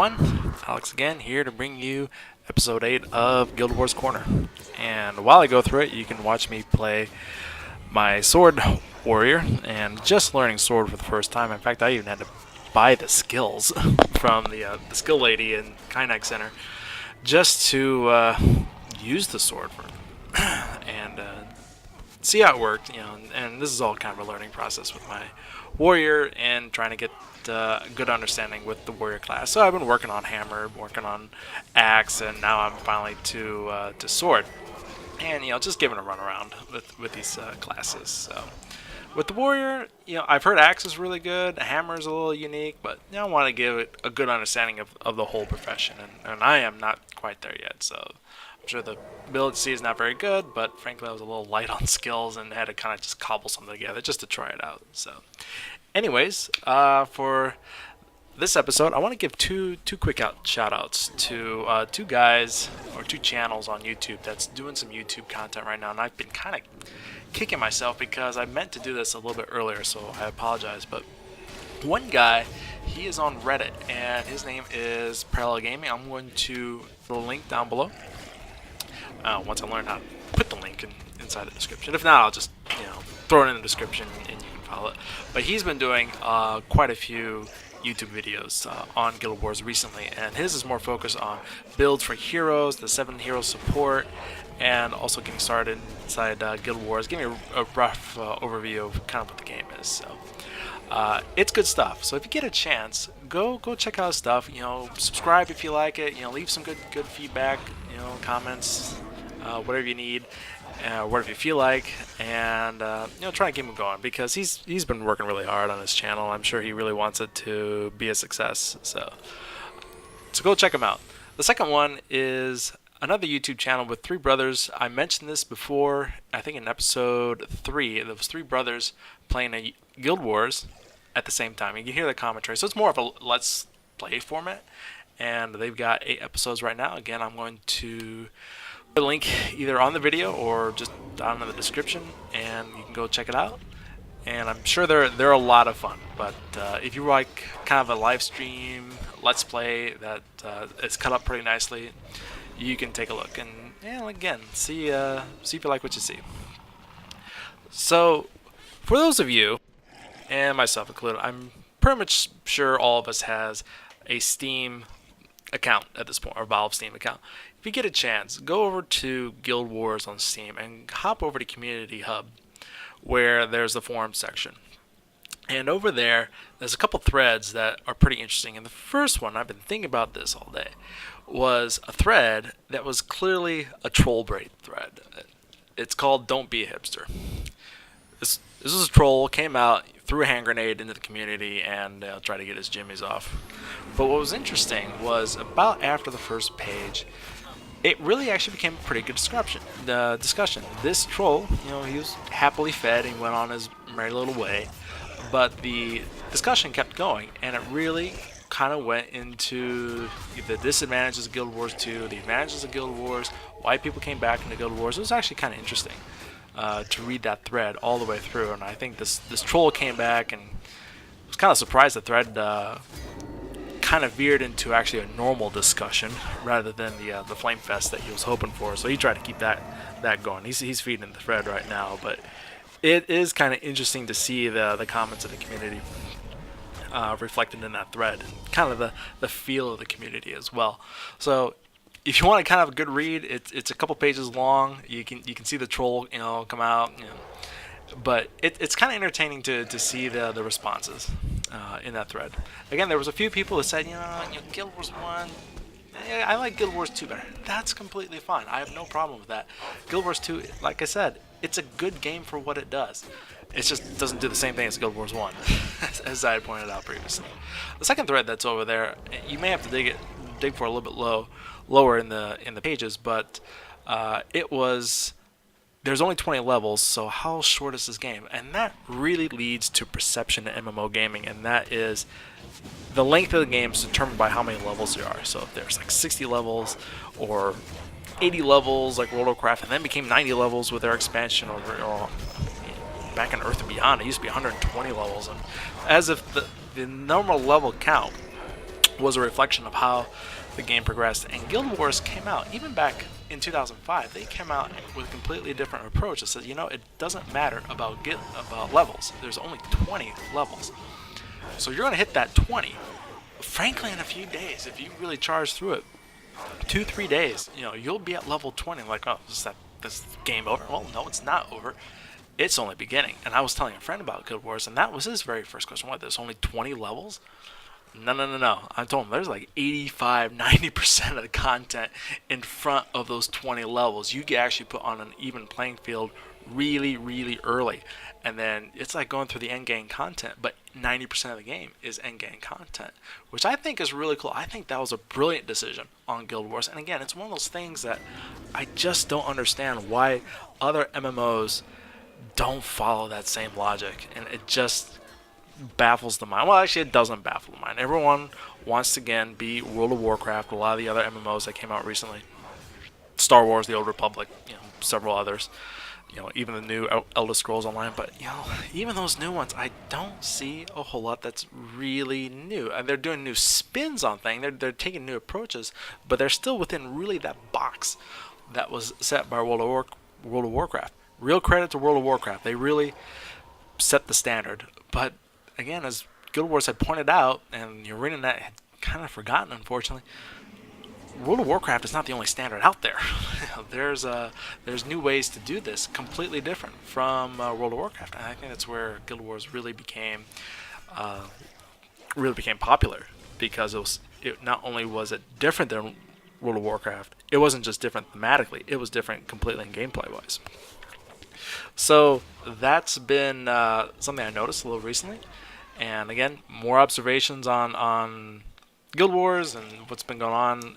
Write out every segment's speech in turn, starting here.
everyone, Alex again, here to bring you episode 8 of Guild Wars Corner. And while I go through it, you can watch me play my sword warrior, and just learning sword for the first time. In fact, I even had to buy the skills from the skill lady in Kynex Center just to use the sword for and see how it worked, and this is all kind of a learning process with my warrior and trying to get a good understanding with the warrior class. So I've been working on hammer, working on axe, and now I'm finally to sword, and just giving a run around with these classes. So with the warrior, I've heard axe is really good, hammer is a little unique, but I want to give it a good understanding of the whole profession, and I am not quite there yet. So I'm sure the ability to see is not very good, but frankly I was a little light on skills and had to kind of just cobble something together just to try it out. So anyways, for this episode, I want to give two quick shout outs to two guys or two channels on YouTube that's doing some YouTube content right now, and I've been kind of kicking myself because I meant to do this a little bit earlier, so I apologize. But one guy, he is on Reddit, and his name is Paraliel Gaming. I'm going to put the link down below once I learn how to put the link inside the description. If not, I'll just throw it in the description and you can follow it. But he's been doing quite a few YouTube videos on Guild Wars recently, and his is more focused on builds for heroes, the 7 hero support, and also getting started inside Guild Wars, giving a rough overview of kind of what the game is. So it's good stuff. So if you get a chance, go check out his stuff. Subscribe if you like it. Leave some good feedback. Comments, whatever you need, whatever you feel like, and try and keep him going because he's been working really hard on his channel. I'm sure he really wants it to be a success. So go check him out. The second one is another YouTube channel with 3 brothers. I mentioned this before, I think in episode 3. There was 3 brothers playing a Guild Wars at the same time. You can hear the commentary. So it's more of a let's play format. And they've got 8 episodes right now. Again, I'm going to put a link either on the video or just down in the description, and you can go check it out. And I'm sure they're a lot of fun. But if you like kind of a live stream, let's play that is cut up pretty nicely, you can take a look and again see if you like what you see. So for those of you, and myself included, I'm pretty much sure all of us has a Steam account at this point, or Valve Steam account. If you get a chance, go over to Guild Wars on Steam and hop over to Community Hub, where there's the forum section. And over there's a couple threads that are pretty interesting. And the first one, I've been thinking about this all day, was a thread that was clearly a troll bait thread. It's called "Don't Be a Hipster." This is a troll, came out, threw a hand grenade into the community, and tried to get his jimmies off. But what was interesting was about after the first page, it really actually became a pretty good discussion. This troll, he was happily fed and went on his merry little way, but the discussion kept going, and it really kind of went into the disadvantages of Guild Wars 2, the advantages of Guild Wars, why people came back into Guild Wars. It was actually kind of interesting to read that thread all the way through, and I think this troll came back and was kind of surprised the thread kind of veered into actually a normal discussion rather than the flame fest that he was hoping for. So he tried to keep that going. He's feeding the thread right now, but it is kind of interesting to see the comments of the community reflected in that thread, and kind of the feel of the community as well. So if you want to kind of a good read, it's a couple pages long. You can see the troll come out, but it's kind of entertaining to see the responses in that thread. Again, there was a few people that said, Guild Wars 1, I like Guild Wars 2 better. That's completely fine. I have no problem with that. Guild Wars 2, like I said, it's a good game for what it does. It just doesn't do the same thing as Guild Wars 1, as I had pointed out previously. The second thread that's over there, you may have to dig for a little bit lower in the pages, but there's only 20 levels, so how short is this game? And that really leads to perception in MMO gaming, and that is the length of the game is determined by how many levels there are. So if there's like 60 levels or 80 levels like World of Warcraft, and then became 90 levels with their expansion or back in Earth and Beyond, it used to be 120 levels, and as if the normal level count was a reflection of how the game progressed. And Guild Wars came out, even back in 2005, they came out with a completely different approach. It says, you know, it doesn't matter about levels. There's only 20 levels. So you're going to hit that 20. Frankly, in a few days, if you really charge through it, 2-3 days, you know, you'll be at level 20. Like, oh, is this game over? Well, no, it's not over. It's only beginning. And I was telling a friend about Guild Wars, and that was his very first question. What, there's only 20 levels? No. I told him there's like 85-90% of the content in front of those 20 levels. You can actually put on an even playing field really early. And then it's like going through the end game content, but 90% of the game is end game content, which I think is really cool. I think that was a brilliant decision on Guild Wars. And again, it's one of those things that I just don't understand why other MMOs don't follow that same logic, and it just baffles the mind. Well, actually, it doesn't baffle the mind. Everyone wants to again be World of Warcraft, a lot of the other MMOs that came out recently, Star Wars, The Old Republic, you know, several others, you know, even the new Elder Scrolls Online. But you know, even those new ones, I don't see a whole lot that's really new. And they're doing new spins on things. They're taking new approaches, but they're still within really that box that was set by World of Warcraft. Real credit to World of Warcraft. They really set the standard. But again, as Guild Wars had pointed out, and the arena net had kind of forgotten, unfortunately, World of Warcraft is not the only standard out there. There's new ways to do this, completely different from World of Warcraft, and I think that's where Guild Wars really became popular, because it not only was it different than World of Warcraft, it wasn't just different thematically, it was different completely in gameplay wise. So that's been something I noticed a little recently. And again, more observations on Guild Wars and what's been going on,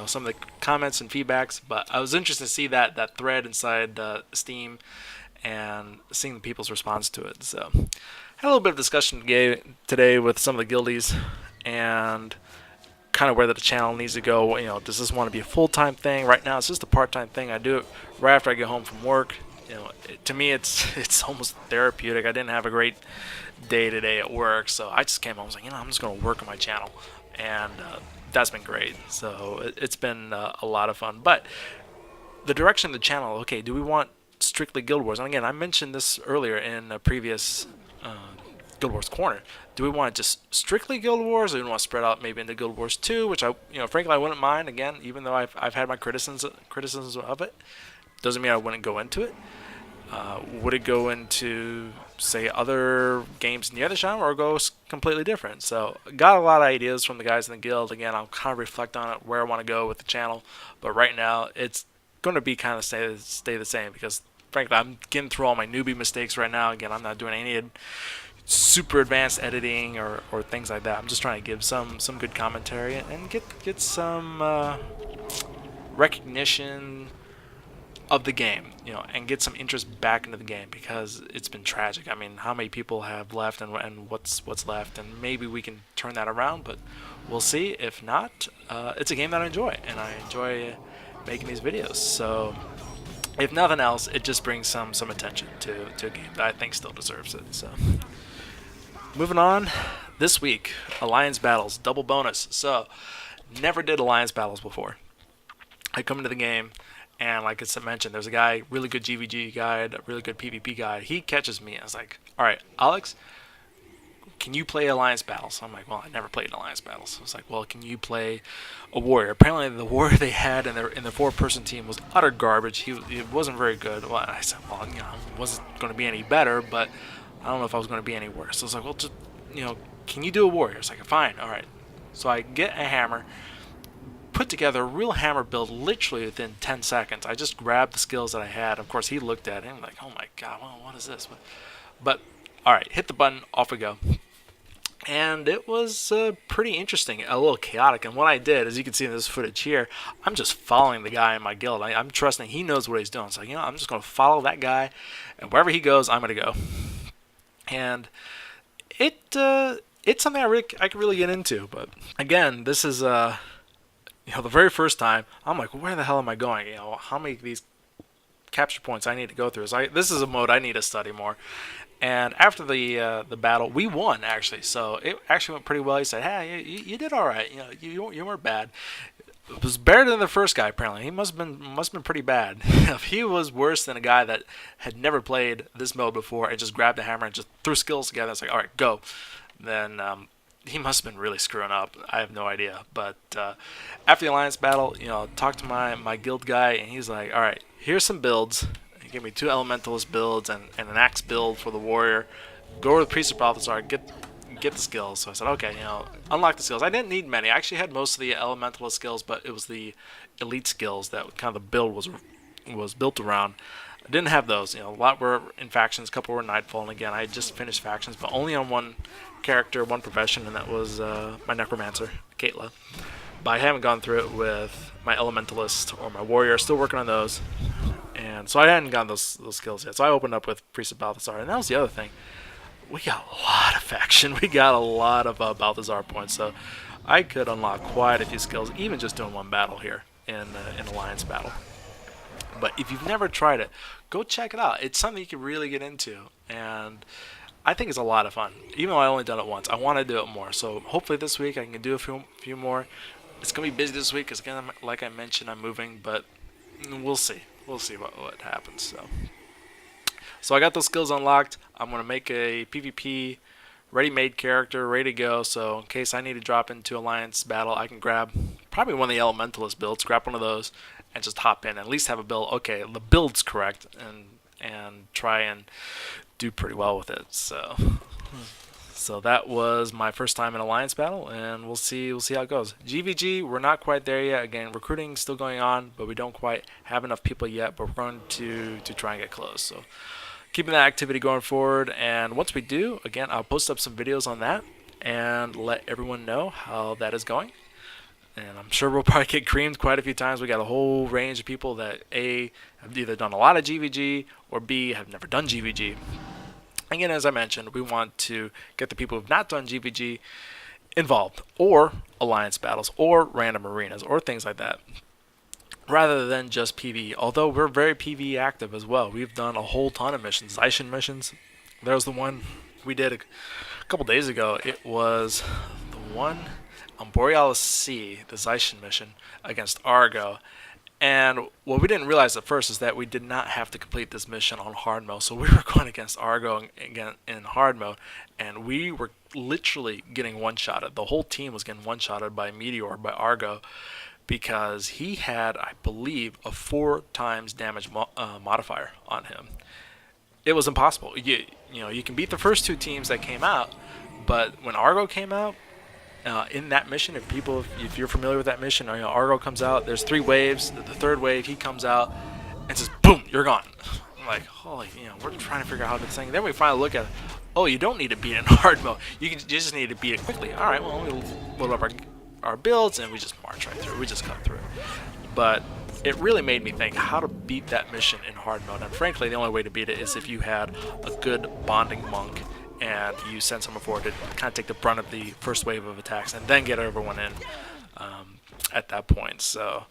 some of the comments and feedbacks. But I was interested to see that thread inside Steam and seeing the people's response to it. So I had a little bit of discussion today with some of the guildies and kind of where the channel needs to go. You know, does this want to be a full-time thing? Right now, it's just a part-time thing. I do it right after I get home from work. You know, to me, it's almost therapeutic. I didn't have a great day today at work, so I just came home. I was like, you know, I'm just going to work on my channel, and that's been great. So it's been a lot of fun. But the direction of the channel, okay, do we want strictly Guild Wars? And again, I mentioned this earlier in a previous Guild Wars Corner. Do we want just strictly Guild Wars, or do we want to spread out maybe into Guild Wars 2, which frankly, I wouldn't mind. Again, even though I've had my criticisms of it, doesn't mean I wouldn't go into it. Would it go into, say, other games in the other genre, or go completely different? So got a lot of ideas from the guys in the guild. Again, I'll kind of reflect on it, where I want to go with the channel. But right now, it's going to be kind of stay the same, because frankly, I'm getting through all my newbie mistakes right now. Again, I'm not doing any super advanced editing or things like that. I'm just trying to give some good commentary and get some recognition of the game, and get some interest back into the game, because it's been tragic. I mean, how many people have left, and what's left, and maybe we can turn that around, but we'll see. If not, it's a game that I enjoy, and I enjoy making these videos. So if nothing else, it just brings some attention to a game that I think still deserves it. So moving on, this week, Alliance Battles, double bonus. So never did Alliance Battles before. I come into the game, and like I mentioned, there's a guy, really good GVG guide, a really good PvP guide. He catches me. I was like, all right, Alex, can you play Alliance Battles? I'm like, well, I never played Alliance Battles. I was like, well, can you play a warrior? Apparently, the warrior they had in the 4-person team was utter garbage. He wasn't very good. Well, I said, well, it wasn't going to be any better, but I don't know if I was going to be any worse. So I was like, well, just, can you do a warrior? It's like, fine, all right. So I get a hammer, put together a real hammer build literally within 10 seconds. I just grabbed the skills that I had. Of course, he looked at it and like, oh my god, well, what is this? But all right, hit the button, off we go. And it was pretty interesting, a little chaotic. And what I did, as you can see in this footage here, I'm just following the guy in my guild. I'm trusting he knows what he's doing. So, I'm just going to follow that guy, and wherever he goes, I'm going to go. And it's something I could really get into. But again, this is the very first time, I'm like, where the hell am I going? How many of these capture points I need to go through. So this is a mode I need to study more. And after the battle, we won actually. So it actually went pretty well. He said, "Hey, you did all right. You weren't bad. It was better than the first guy. Apparently, he must have been pretty bad. If he was worse than a guy that had never played this mode before and just grabbed a hammer and just threw skills together. It's like, all right, go. Then he must have been really screwing up. I have no idea. But after the alliance battle, talked to my guild guy, and he's like, all right, here's some builds. He gave me 2 elementalist builds and an axe build for the warrior. Go over the priest of Balthazar, get the skills. So I said, okay, unlock the skills. I didn't need many. I actually had most of the elementalist skills, but it was the elite skills that kind of the build was built around. I didn't have those. A lot were in factions, a couple were nightfall, and again, I just finished factions, but only on one character, one profession, and that was my necromancer, Caitlyn. But I haven't gone through it with my elementalist or my warrior. Still working on those, and so I hadn't gotten those skills yet. So I opened up with priest of Balthazar, and that was the other thing. We got a lot of faction. We got a lot of Balthazar points, so I could unlock quite a few skills, even just doing one battle here in Alliance battle. But if you've never tried it, go check it out. It's something you can really get into, and I think it's a lot of fun. Even though I only done it once, I want to do it more. So hopefully this week I can do a few more. It's gonna be busy this week because, again, like I mentioned, I'm moving, but we'll see. We'll see what happens. So I got those skills unlocked. I'm going to make a PvP ready-made character, ready to go. So in case I need to drop into Alliance battle, I can grab probably one of the Elementalist builds, grab one of those, and just hop in. At least have a build. Okay, the build's correct, and try and do pretty well with it. So that was my first time in Alliance battle, and we'll see how it goes. GVG, we're not quite there yet. Again, recruiting still going on, but we don't quite have enough people yet. But we're going to try and get close. So keeping that activity going forward, and once we do, again, I'll post up some videos on that and let everyone know how that is going. And I'm sure we'll probably get creamed quite a few times. We got a whole range of people that A, have either done a lot of GVG, or B, have never done GVG. Again, as I mentioned, we want to get the people who have not done GVG involved, or alliance battles, or random arenas, or things like that, rather than just PvE. Although we're very PvE active as well. We've done a whole ton of missions. Zaishin missions. There was the one we did a couple days ago. It was the one on Borealis Sea, the Zaishin mission against Argo. And what we didn't realize at first is that we did not have to complete this mission on hard mode. So we were going against Argo again in hard mode, and we were literally getting one-shotted. The whole team was getting one-shotted by Meteor, by Argo, because he had, I believe, a 4 times damage modifier on him. It was impossible. You can beat the first 2 teams that came out, but when Argo came out, in that mission, if you're familiar with that mission, Argo comes out, there's 3 waves. The 3rd wave, he comes out and says, boom, you're gone. I'm like, holy, we're trying to figure out how to thing. Then we finally look at it. Oh, you don't need to beat it in hard mode. You just need to beat it quickly. All right, well, we'll load up our builds, and we just march right through. We just cut through. But it really made me think how to beat that mission in hard mode. And frankly, the only way to beat it is if you had a good bonding monk and you send someone forward to kind of take the brunt of the first wave of attacks and then get everyone in at that point. So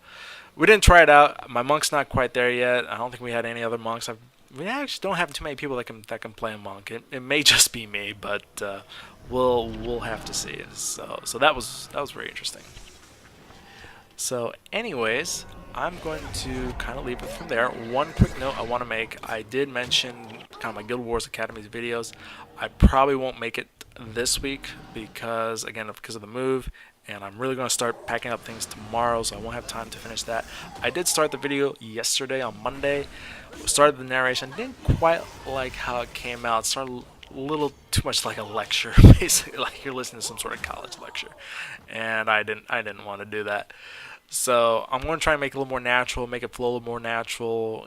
we didn't try it out. My monk's not quite there yet. I don't think we had any other monks. We actually don't have too many people that can play a monk. It may just be me, but we'll have to see. So that was very interesting. So anyways, I'm going to kind of leave it from there. One quick note I want to make. I did mention kind of my Guild Wars Academy's videos. I probably won't make it this week because of the move, and I'm really going to start packing up things tomorrow, so I won't have time to finish that. I did start the video yesterday on Monday. Started the narration. Didn't quite like how it came out. It started a little too much like a lecture, basically, like you're listening to some sort of college lecture, and I didn't want to do that. So I'm going to try and make it a little more natural, make it flow a little more natural,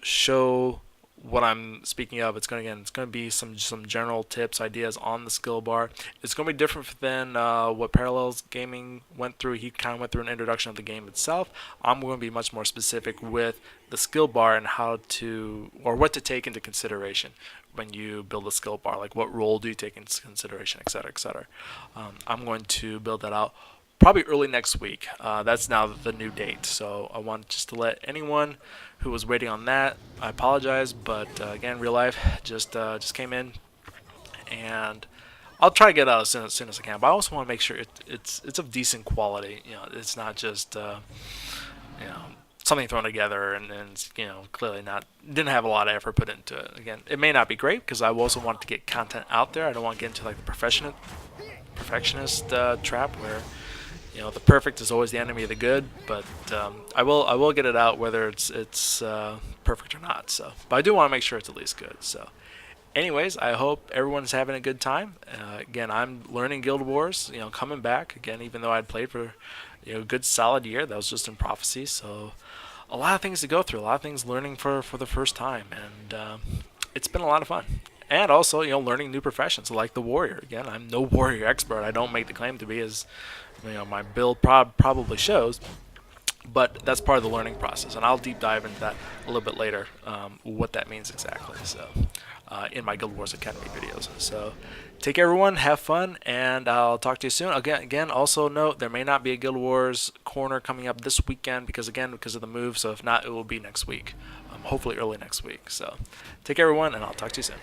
show what I'm speaking of. It's going to be some general tips, ideas on the skill bar. It's going to be different than what Paraliel's gaming went through. He kind of went through an introduction of the game itself. I'm going to be much more specific with the skill bar and what to take into consideration when you build a skill bar, like what role do you take into consideration, etc., etc. I'm going to build that out probably early next week. That's now the new date. So I want just to let anyone who was waiting on that. I apologize, but again, real life just came in, and I'll try to get out as soon as I can. But I also want to make sure it's of decent quality. It's not just you know something thrown together and clearly not didn't have a lot of effort put into it. Again, it may not be great because I also want to get content out there. I don't want to get into like the perfectionist trap where the perfect is always the enemy of the good. But I will get it out whether it's perfect or not. So, but I do want to make sure it's at least good. So, anyways, I hope everyone's having a good time. Again, I'm learning Guild Wars. Coming back again, even though I'd played for a good solid year. That was just in Prophecy. So, a lot of things to go through. A lot of things learning for the first time, and it's been a lot of fun. And also, learning new professions like the warrior. Again, I'm no warrior expert. I don't make the claim to be, as my build probably shows. But that's part of the learning process, and I'll deep dive into that a little bit later, what that means exactly. So, in my Guild Wars Academy videos. So, take care, everyone. Have fun, and I'll talk to you soon. Again, also note there may not be a Guild Wars corner coming up this weekend because of the move. So if not, it will be next week, hopefully early next week. So, take care, everyone, and I'll talk to you soon.